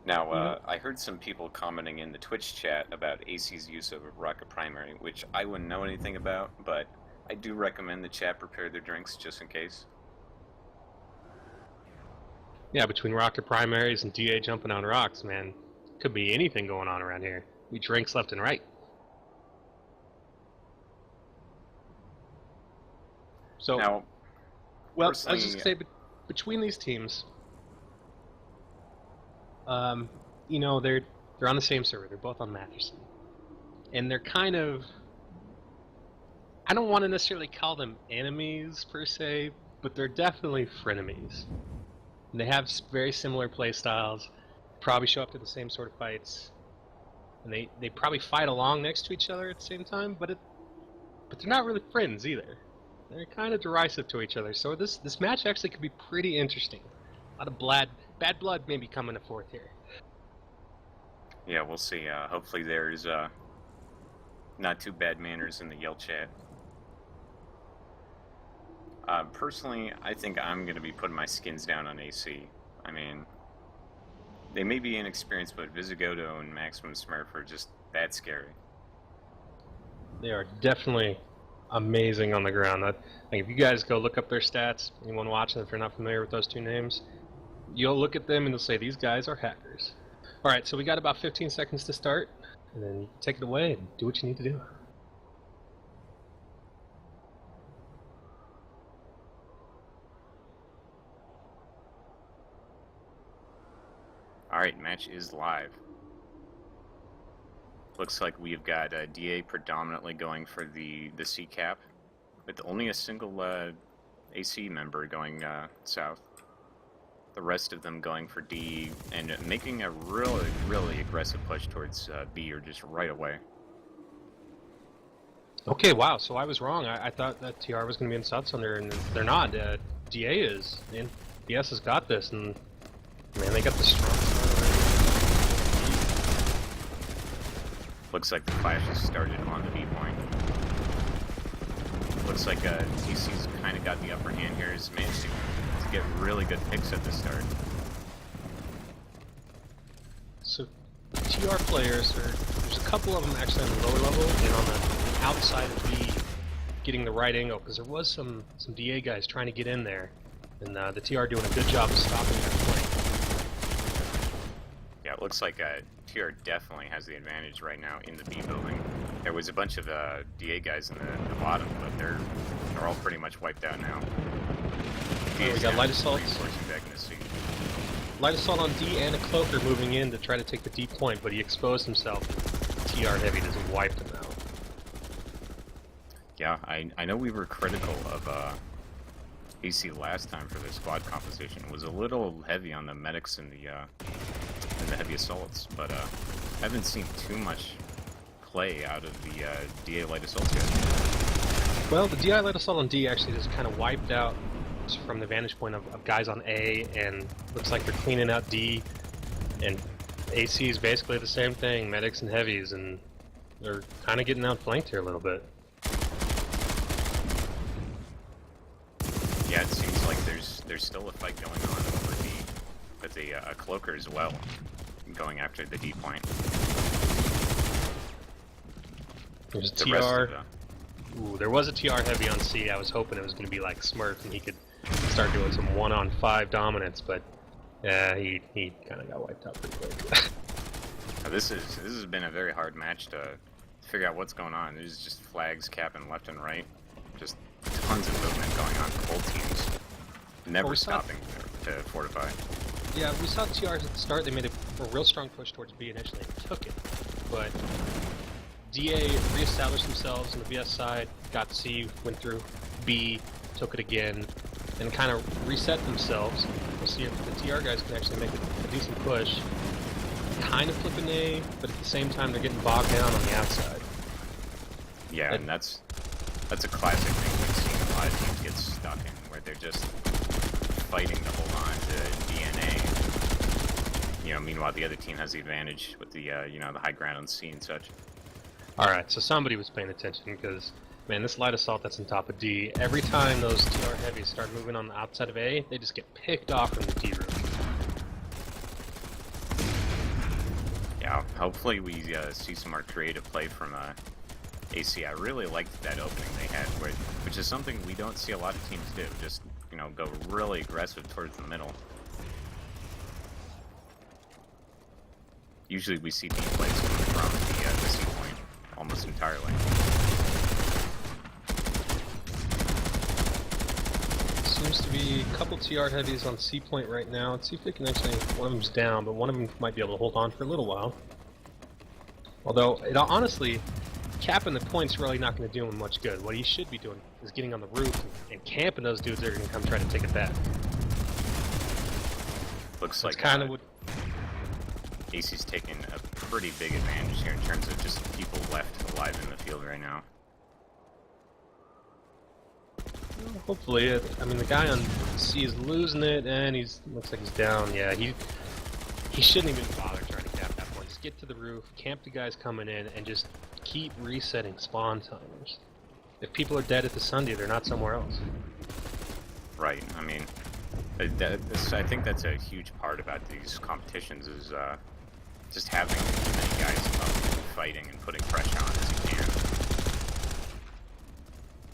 Now, I heard some people commenting in the Twitch chat about AC's use of rocket primary, which I wouldn't know anything about, but I do recommend the chat prepare their drinks just in case. Yeah, between rocket primaries and DA jumping on rocks, man, could be anything going on around here. We drinks left and right. So, Now, well, I was just gonna say, between these teams, you know, they're on the same server. They're both on Matheson, and they're kind of, I don't want to necessarily call them enemies per se, but they're definitely frenemies. And they have very similar play styles. Probably show up to the same sort of fights, and they probably fight along next to each other at the same time. But they're not really friends either. They're kind of derisive to each other. So this match actually could be pretty interesting. A lot of bad blood maybe coming to forth here. Yeah, we'll see. Hopefully there's not too bad manners in the Yell chat. Personally, I think I'm going to be putting my skins down on AC. I mean, they may be inexperienced, but Visigoto and Maximum Smurf are just that scary. They are definitely amazing on the ground. Like, if you guys go look up their stats, anyone watching, if you're not familiar with those two names, you'll look at them and you'll say, these guys are hackers. Alright, so we got about 15 seconds to start, and then you take it away and do what you need to do. Alright, match is live. Looks like we've got DA predominantly going for the C cap, with only a single AC member going south. The rest of them going for D and making a really aggressive push towards B or just right away. Okay, wow, so I was wrong. I thought that TR was going to be in South Thunder, and they're not. DA is. And BS has got this, and man, they got the strong start already. Looks like the clash has started on the B point. Looks like TC's kind of got the upper hand here. He's managed to get really good picks at the start. So, TR players, there's a couple of them actually on the lower level and on the outside of B getting the right angle, because there was some DA guys trying to get in there, and the TR doing a good job of stopping that flank. Yeah, it looks like TR definitely has the advantage right now in the B building. There was a bunch of DA guys in the bottom, but they're all pretty much wiped out now. We got light assaults. Light assault on D and a cloaker moving in to try to take the D point, but he exposed himself. TR heavy doesn't wipe him out. Yeah, I know we were critical of AC last time for the squad composition. It was a little heavy on the medics and the heavy assaults, but haven't seen too much play out of the DA light assaults yet. Well, the DI light assault on D actually just kind of wiped out from the vantage point of guys on A, and looks like they're cleaning out D, and AC is basically the same thing, medics and heavies, and they're kind of getting outflanked here a little bit. Yeah, it seems like there's still a fight going on over D, with a cloaker as well, going after the D point. There's a TR. Ooh, there was a TR heavy on C. I was hoping it was going to be like Smurf and he could start doing some 1-on-5 dominance, but yeah, he kind of got wiped out pretty quick. This has been a very hard match to figure out what's going on. There's just flags capping left and right, just tons of movement going on for both teams, never stopping to fortify. Yeah, we saw TRs at the start. They made a real strong push towards B initially and took it, but DA re-established themselves on the BS side, got C, went through B, took it again, and kind of reset themselves. We'll see if the TR guys can actually make a decent push. Kind of flipping A, but at the same time they're getting bogged down on the outside. Yeah, and that's a classic thing we've seen a lot of teams get stuck in, where they're just fighting to hold on to DNA. You know, meanwhile the other team has the advantage with the you know, the high ground on C and such. Alright, so somebody was paying attention, because, man, this light assault that's on top of D, every time those TR heavies start moving on the outside of A, they just get picked off from the D room. Yeah, hopefully we see some more creative play from AC. I really liked that opening they had, which is something we don't see a lot of teams do. Just, you know, go really aggressive towards the middle. Usually we see B plays coming from the C point almost entirely. Seems to be a couple TR heavies on C point right now. Let's see if they can actually. One of them's down, but one of them might be able to hold on for a little while. Although, honestly, capping the point's really not going to do him much good. What he should be doing is getting on the roof and camping those dudes that are going to come try to take it back. Looks That's like kind of what. AC's taking a pretty big advantage here in terms of just people left alive in the field right now. Hopefully, I mean the guy on C is losing it, and looks like he's down. Yeah, he shouldn't even bother trying to cap that point. Just get to the roof, camp the guys coming in, and just keep resetting spawn timers. If people are dead at the Sunday, they're not somewhere else. Right. I mean, I think that's a huge part about these competitions is just having as many guys up fighting and putting pressure on as you can.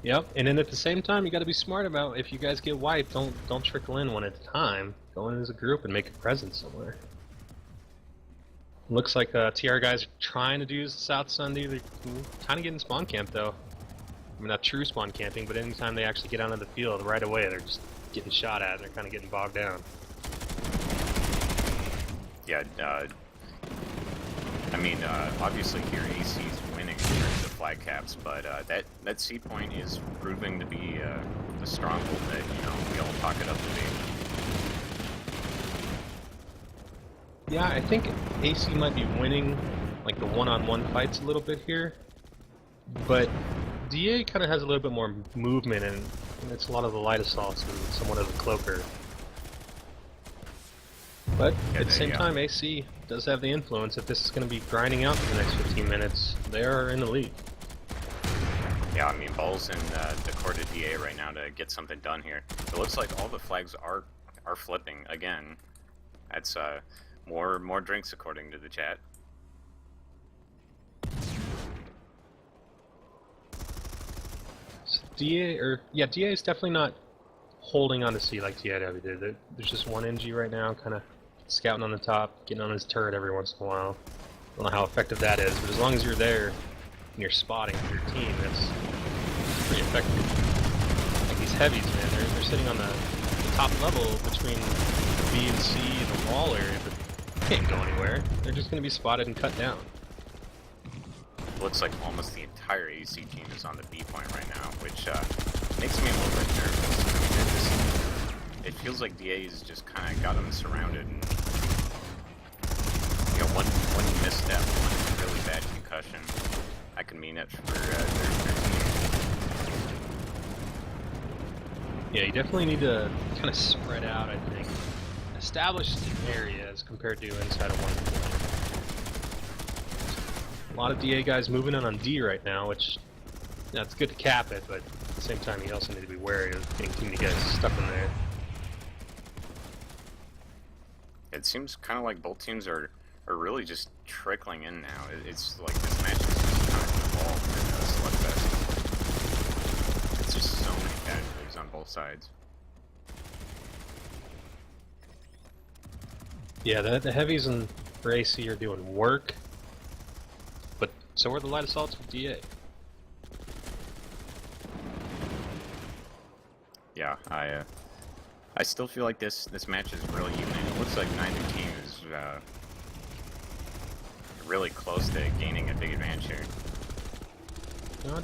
Yep, and then at the same time, you got to be smart about if you guys get wiped, don't trickle in one at a time. Go in as a group and make a presence somewhere. Looks like TR guys are trying to do South Sunday. They're kind of getting spawn camped though. I mean, not true spawn camping, but anytime they actually get onto the field right away, they're just getting shot at and they're kind of getting bogged down. Yeah, I mean, obviously here AC is winning in terms of flag caps, but that C point is proving to be the stronghold that, you know, we all talk it up to be. Yeah, I think AC might be winning like the one-on-one fights a little bit here, but DA kind of has a little bit more movement and it's a lot of the light assaults and somewhat of the cloaker. But at the same time, AC does have the influence. If this is going to be grinding out for the next 15 minutes, they are in the lead. Yeah, I mean, ball's in the court of DA right now to get something done here. It looks like all the flags are flipping again. That's more drinks according to the chat. So DA is definitely not holding on to C like TIW did. There's just one NG right now, kind of scouting on the top, getting on his turret every once in a while. Don't know how effective that is, but as long as you're there and you're spotting for your team, that's pretty effective. Like these heavies, man, they're sitting on the top level between the B and C and the wall area, but they can't go anywhere. They're just going to be spotted and cut down. Looks like almost the entire AC team is on the B point right now, which makes me a little bit nervous. I mean, it feels like DA's just kind of got them surrounded, and you know, one misstep, one really bad concussion, that could mean it for their team. Yeah, you definitely need to kind of spread out, I think. Establish areas compared to inside of one point. A lot of DA guys moving in on D right now, which, yeah, it's good to cap it, but at the same time you also need to be wary of getting too many guys stuck in there. It seems kind of like both teams are really just trickling in now. It's like this match is just kind of evolved in a slugfest. It's just so many casualties on both sides. Yeah, the heavies and for AC are doing work, but so are the light assaults with DA. Yeah, I still feel like this match is really even. It looks like neither team is really close to gaining a big advantage here.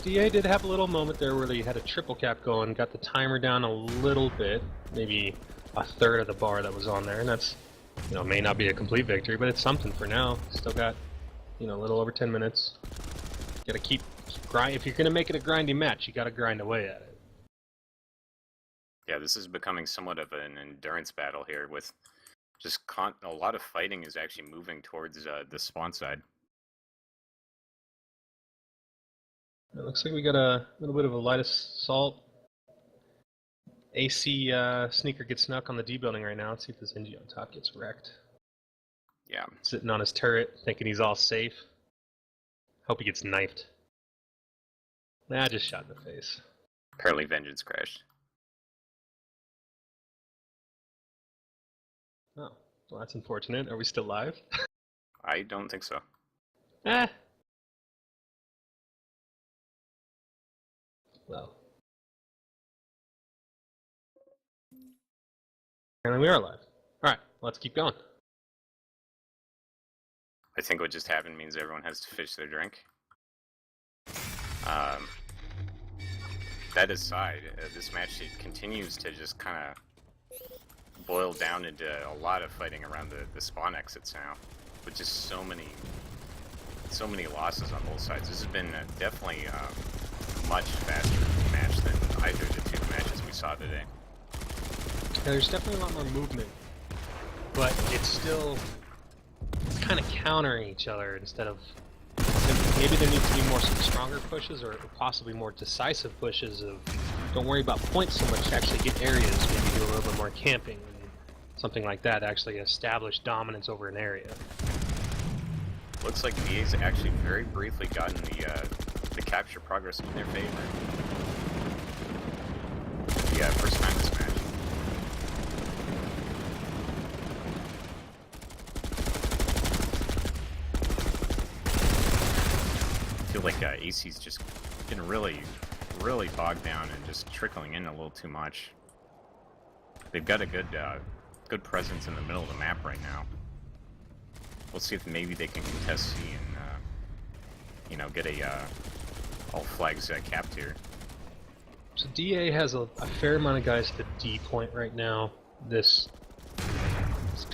DA did have a little moment there where they had a triple cap going, got the timer down a little bit, maybe a third of the bar that was on there, and that's, you know, may not be a complete victory, but it's something for now. Still got, you know, a little over 10 minutes. Gotta keep grind. If you're gonna make it a grindy match, you gotta grind away at it. Yeah, this is becoming somewhat of an endurance battle here, with just a lot of fighting is actually moving towards the spawn side. It looks like we got a little bit of a light assault. AC sneaker gets snuck on the D building right now. Let's see if this NG on top gets wrecked. Yeah. Sitting on his turret, thinking he's all safe. Hope he gets knifed. Nah, just shot in the face. Apparently Vengeance crashed. Oh, well, that's unfortunate. Are we still live? I don't think so. Eh. Well. Apparently we are live. Alright, let's keep going. I think what just happened means everyone has to finish their drink. That aside, this match continues to just kind of boil down into a lot of fighting around the spawn exits now, with just so many losses on both sides. This has been definitely a much faster match than either of the two matches we saw today. Yeah, there's definitely a lot more movement, but it's kind of countering each other instead of... Maybe there needs to be more some stronger pushes or possibly more decisive pushes of don't worry about points so much, actually get areas, maybe do a little bit more camping and something like that, actually establish dominance over an area. Looks like DA's actually very briefly gotten the capture progress in their favor. Yeah, first time this match. I feel like AC's just getting really bogged down and just trickling in a little too much. They've got a good presence in the middle of the map right now. We'll see if maybe they can contest C and get a all flags capped here. So DA has a fair amount of guys at the D point right now. This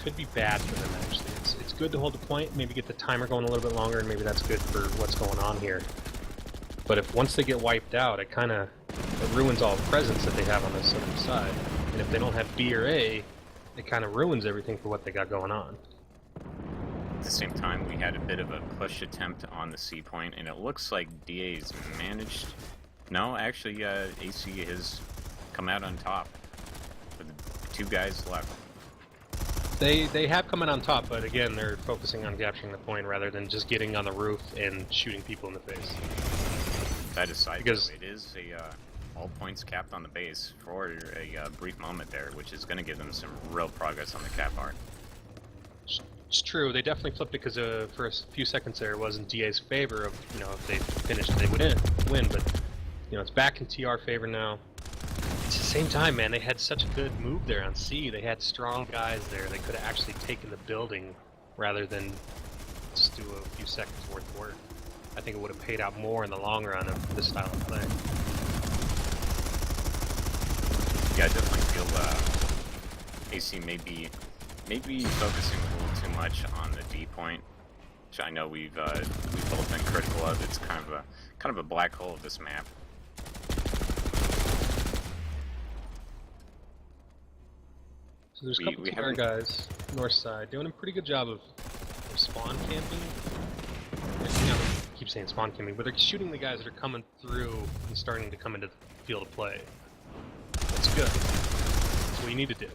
could be bad for them, actually. It's good to hold the point, maybe get the timer going a little bit longer, and maybe that's good for what's going on here. But if once they get wiped out, it ruins all the presence that they have on this other side. And if they don't have B or A, it kind of ruins everything for what they got going on. At the same time, we had a bit of a push attempt on the C point, and it looks like DA's managed... No, actually, AC has come out on top with the two guys left. They have come in on top, but again, they're focusing on capturing the point rather than just getting on the roof and shooting people in the face. That aside, because though, it is all points capped on the base for a brief moment there, which is going to give them some real progress on the cap art. It's true. They definitely flipped it because for a few seconds there it was in DA's favor of, if they finished, they would win. But it's back in TR favor now. At the same time, man, they had such a good move there on C. They had strong guys there. They could have actually taken the building rather than just do a few seconds worth of work. I think it would have paid out more in the long run of this style of play. Yeah, I definitely feel AC may be focusing a little too much on the D point, which I know we've both been critical of. It's kind of a black hole of this map. So there's a couple TR guys north side doing a pretty good job of spawn camping. I keep saying spawn camping, but they're shooting the guys that are coming through and starting to come into the field of play. That's good. That's what you need to do.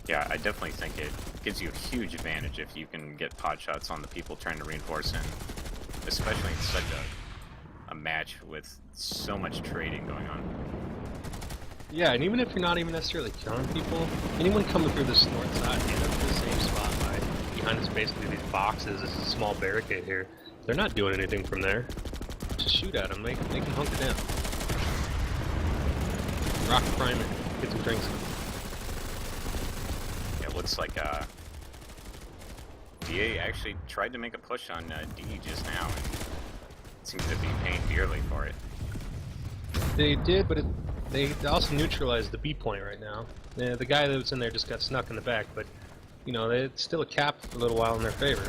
Yeah, I definitely think it gives you a huge advantage if you can get pot shots on the people trying to reinforce in, especially in such a match with so much trading going on. Yeah, and even if you're not even necessarily killing people, anyone coming through this north side, you end up in the same spot behind us basically these boxes. This is a small barricade here. They're not doing anything from there. Just shoot at them, make them hunker down. Rocket primer, get some drinks. It looks like DA actually tried to make a push on D just now, and seems to be paying dearly for it. They did, but they also neutralized the B point right now. The guy that was in there just got snuck in the back, but it's still a cap for a little while in their favor.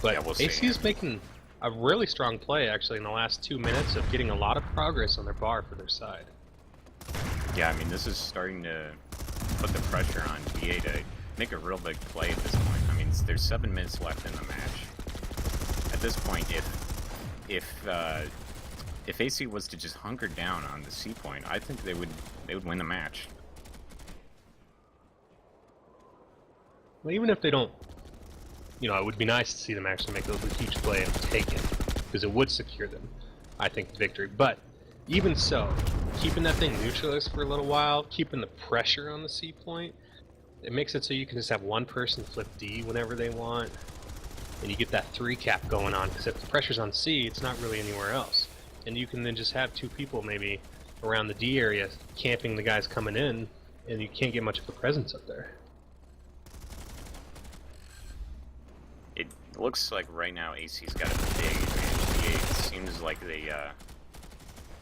But yeah, we'll AC see. is making a really strong play actually in the last 2 minutes of getting a lot of progress on their bar for their side. Yeah, I mean, this is starting to put the pressure on DA to make a real big play at this point. I mean, there's 7 minutes left in the match. At this point, if AC was to just hunker down on the C point, I think they would win the match. Well, even if they don't, it would be nice to see them actually make a huge play and take it, because it would secure them, I think, victory. But even so, keeping that thing neutralized for a little while, keeping the pressure on the C point, it makes it so you can just have one person flip D whenever they want, and you get that 3 cap going on, because if the pressure's on C, it's not really anywhere else. And you can then just have 2 people maybe around the D area camping the guys coming in, and you can't get much of a presence up there. It looks like right now AC's got a big advantage. It seems like they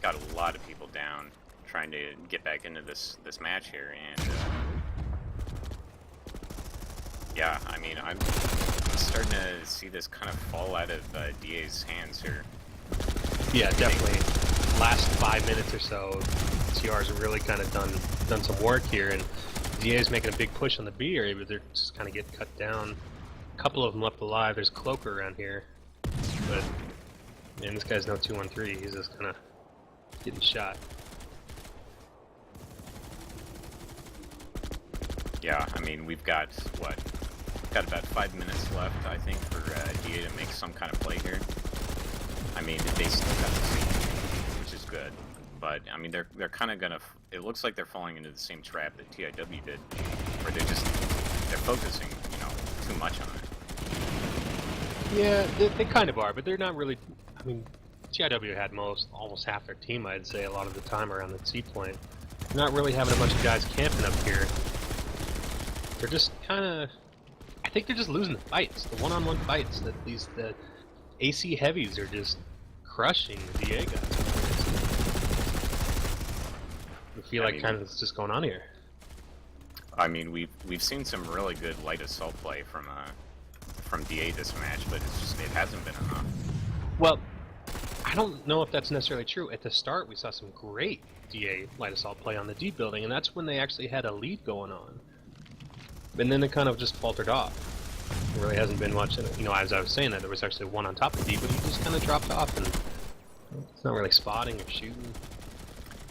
got a lot of people down trying to get back into this match here, and yeah, I mean, I'm starting to see this kind of fall out of DA's hands here. Yeah, definitely. Last 5 minutes or so, TR's really kind of done some work here, and DA's making a big push on the B area, but they're just kind of getting cut down. A couple of them left alive. There's Cloaker around here, but man, this guy's no 2-1-3. He's just kind of getting shot. Yeah, I mean, we've got what? Got about 5 minutes left, I think, for DA to make some kind of play here. I mean, they still got the C, which is good, but I mean, they're kind of gonna. It looks like they're falling into the same trap that TIW did, where they're focusing, too much on it. Yeah, they kind of are, but they're not really. I mean, TIW had almost half their team, I'd say, a lot of the time around the C point. They're not really having a bunch of guys camping up here. They're just kind of. I think they're just losing the fights, the one-on-one fights that the AC heavies are just crushing the DA guys. I feel like kind of what's just going on here. I mean, we've seen some really good light assault play from DA this match, but it hasn't been enough. Well, I don't know if that's necessarily true. At the start, we saw some great DA light assault play on the D building, and that's when they actually had a lead going on. And then it kind of just faltered off. There really hasn't been much, as I was saying that, there was actually one on top of D, but he just kind of dropped off, and it's not really spotting or shooting.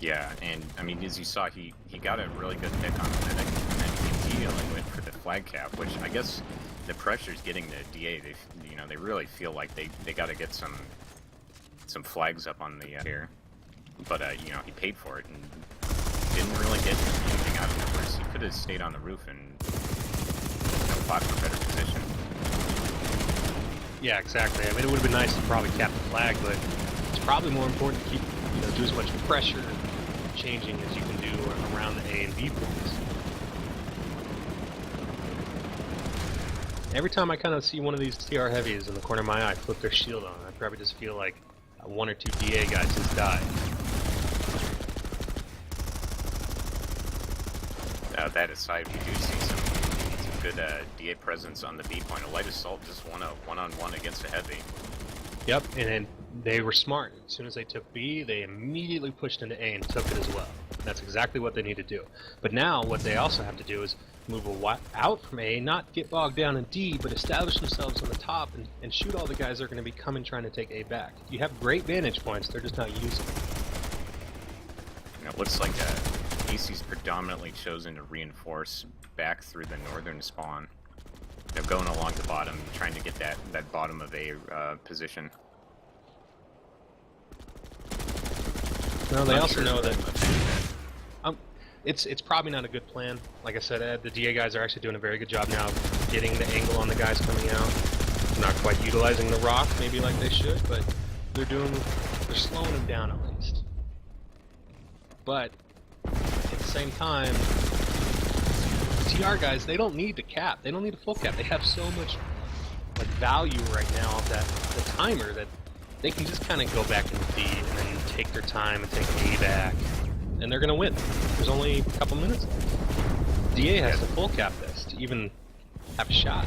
Yeah, and I mean, as you saw, he got a really good pick on the medic, and then he immediately went for the flag cap, which I guess the pressure's getting the DA. They really feel like they got to get some flags up on the here, but he paid for it and didn't really get anything out of it. Whereas he could have stayed on the roof and fought for a better position. Yeah, exactly. I mean, it would have been nice to probably cap the flag, but it's probably more important to keep do as much pressure changing as you can do around the A and B points. Every time I kind of see one of these TR heavies in the corner of my eye flip their shield on, I probably just feel like 1 or 2 DA guys just died. That aside, we do see some good DA presence on the B point. A light assault just won a one-on-one against a heavy. Yep, and then they were smart. As soon as they took B, they immediately pushed into A and took it as well. That's exactly what they need to do. But now, what they also have to do is move out from A, not get bogged down in D, but establish themselves on the top and shoot all the guys that are going to be coming trying to take A back. You have great vantage points, they're just not using them. It looks like AC's predominantly chosen to reinforce back through the northern spawn. They're going along the bottom, trying to get that bottom of A position. No, they also know that it's probably not a good plan. Like I said, the DA guys are actually doing a very good job now getting the angle on the guys coming out. They're not quite utilizing the rock maybe like they should, but they're slowing them down at least. But at the same time, TR guys, they don't need to cap. They don't need a full cap. They have so much value right now of the timer that they can just kind of go back in D and then take their time and take A back, and they're going to win. There's only a couple minutes left. DA has to full cap this to even have a shot.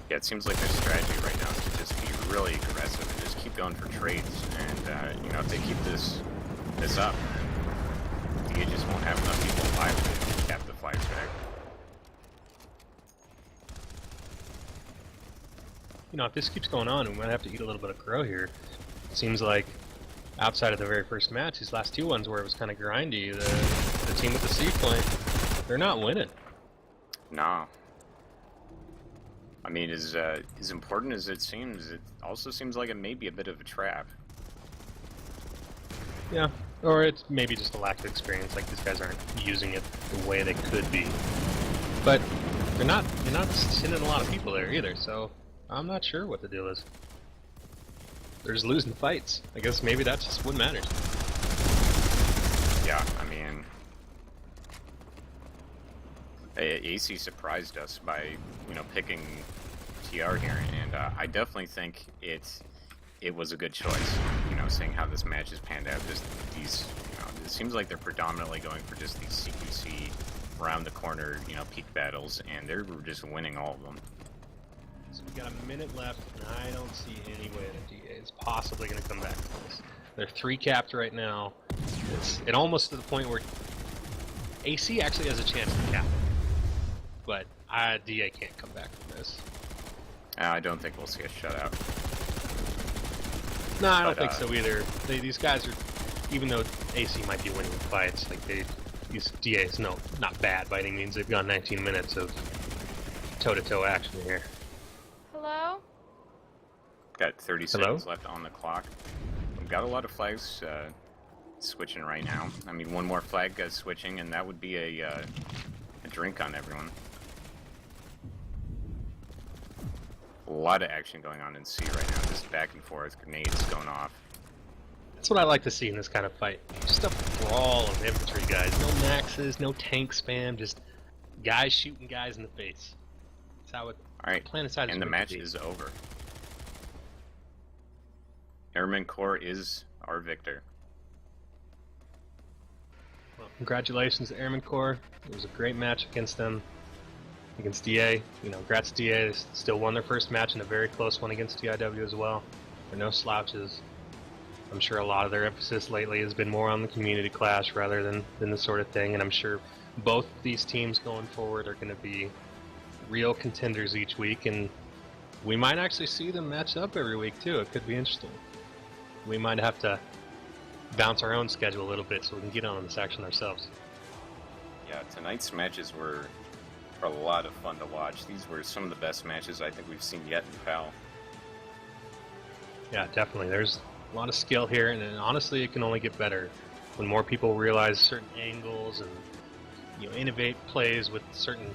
Yeah, it seems like their strategy right now is to just be really aggressive and just keep going for trades. And if they keep this up, DA just won't have enough people alive to cap the flags back. If this keeps going on, we might have to eat a little bit of crow here. It seems like outside of the very first match, these last 2 ones where it was kind of grindy, the team with the C point, they're not winning. No. I mean, as important as it seems, it also seems like it may be a bit of a trap. Yeah, or it's maybe just a lack of experience. Like these guys aren't using it the way they could be. But you're not sending a lot of people there either. So I'm not sure what the deal is. They're just losing fights. I guess maybe that's just what matters. Yeah, I mean, AC surprised us by, picking TR here, and I definitely think it was a good choice, seeing how this match has panned out. Just these, it seems like they're predominantly going for just these CQC around the corner, peak battles, and they're just winning all of them. So we got a minute left, and I don't see any way that DA is possibly going to come back from this. They're 3 capped right now. It's almost to the point where AC actually has a chance to cap it, but DA can't come back from this. I don't think we'll see a shutout. No, I don't think so either. These guys are, even though AC might be winning fights, like these DAs, not bad by any means. They've got 19 minutes of toe-to-toe action here. Hello? Got 30 seconds left on the clock. We've got a lot of flags switching right now. I mean, one more flag switching, and that would be a drink on everyone. A lot of action going on in C right now, just back and forth, grenades going off. That's what I like to see in this kind of fight. Just a brawl of infantry guys. No maxes, no tank spam, just guys shooting guys in the face. That's how it. Alright, Planetside is and the match is over. Airman Corps is our victor. Well, congratulations to Airman Corps. It was a great match against them. Against DA. Congrats to DA. They still won their first match in a very close one against TIW as well. They're no slouches. I'm sure a lot of their emphasis lately has been more on the community clash rather than this sort of thing, and I'm sure both these teams going forward are going to be real contenders each week, and we might actually see them match up every week too. It could be interesting. We might have to bounce our own schedule a little bit so we can get on this action ourselves. Yeah, tonight's matches were a lot of fun to watch. These were some of the best matches I think we've seen yet in PAL. Yeah, definitely. There's a lot of skill here, and honestly, it can only get better when more people realize certain angles and innovate plays with certain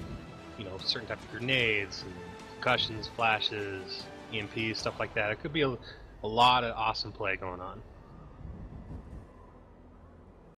type of grenades and concussions, flashes, EMPs, stuff like that. It could be a lot of awesome play going on.